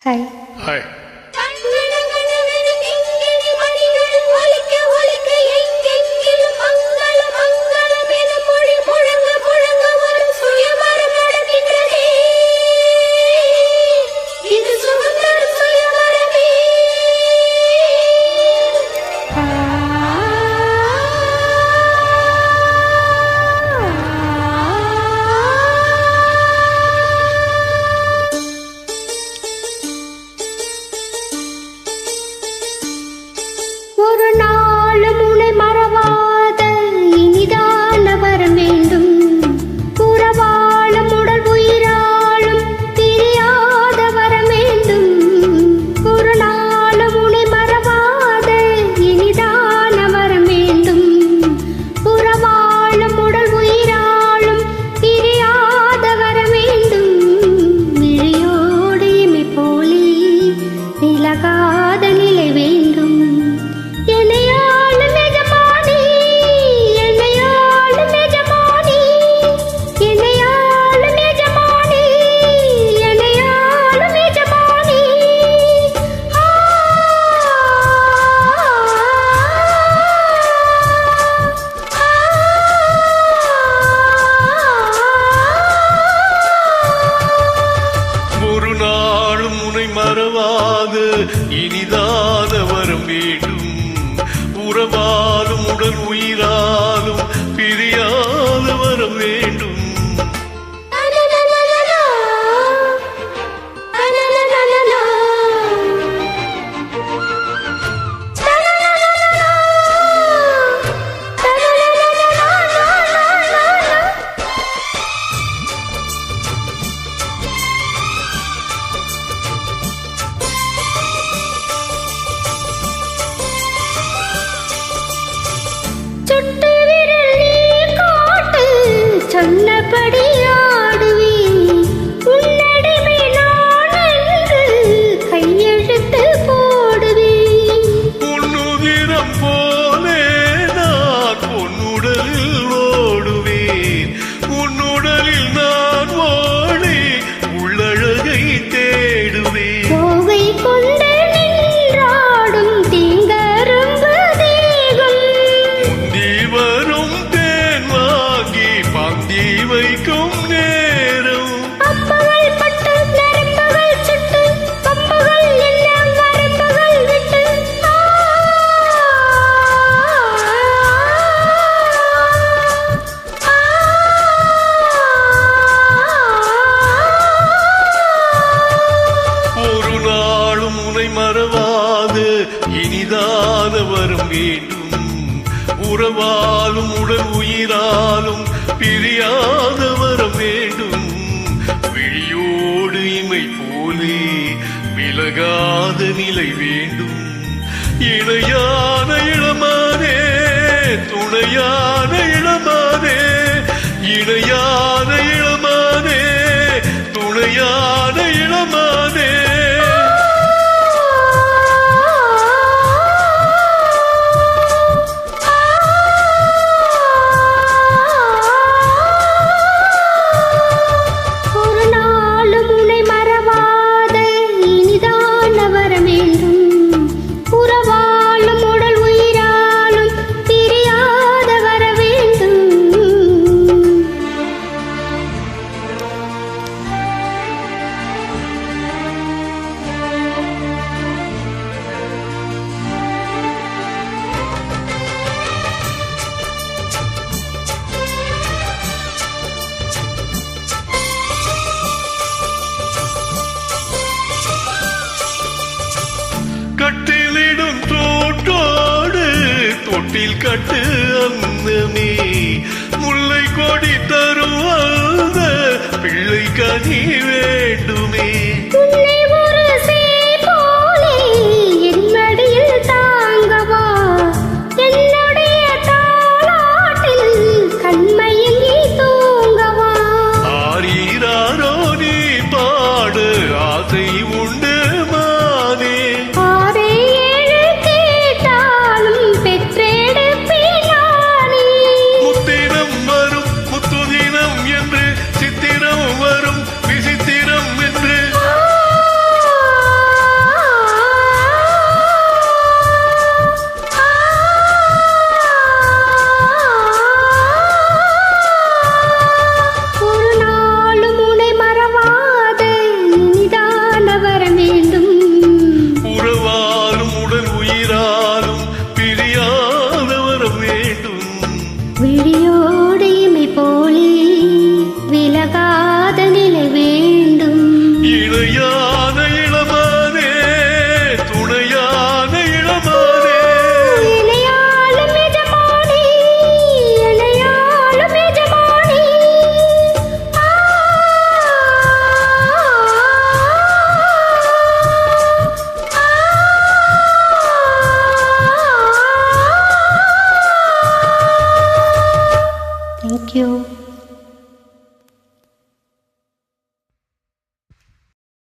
Hi. Hi. ஒரு நாளும் உன்னை மறவாத இனிதான வரம் வேண்டும். உறவாளும் உடல் உயிராளும் பிரியாத வரம் வேண்டும். ஒரு நாளும் உன்னை மறவாத இனிதான வரம் வேண்டும். உறவாளும் உடல் உயிராளும் பிரியாத வரம் வேண்டும். விழியோடு இமை போலே விலகாத நிலை வேண்டும். ஒரு நாளும் உன்னை மறவாத இனிதான வரம் வேண்டும். உறவாலும் உடல் உயிராலும் பிரியாத வரம் வேண்டும். சுட்டு விரல் நீ காட்டு சொன்னபடி ஆடுவேன். உன்னடிமை நான் என்று கையெழுத்து போடுவேன். பொன்னுதிரம் போலே நான் பொன்னுடலில் ஓடுவேன். உன்னுடலில் நான் ஓடி உள்ளழகை தேடுவேன். கோவை கொண்டு நின்றாடும் தீங்கரும்பு தேகம். முந்தி வரும் தேன் வாங்கி பந்தி வைக்கும் நேரம். அப்பகள் பட்டு நரம்புகள் சுட்டு கம்புகள் எல்லாம் வரம்புகள் விட்டு ஒரு நாளும் உன்னை மறவாது இனிதான வரம் வேண்டும். உறவாலும் உடல் உயிராலும் பிரியாத வரம் வேண்டும். விழியோடு இமை போலே விலகாத நிலை வேண்டும். இணையான இளமானே துணையான இளமானே. இணையான இளமானே துணையான இளமானே. ஒரு நாளும் உன்னை மறவாத இனிதான வரம் வேண்டும். உறவாலும் உடல் உயிராலும் பிரியாத வர வேண்டும். கட்டிலிடும் தோட்டோடு தொட்டில் கட்டு அந்தமே. முல்லை கொடி தருவாத பிள்ளை கனி வேண்டுமே. உன்னை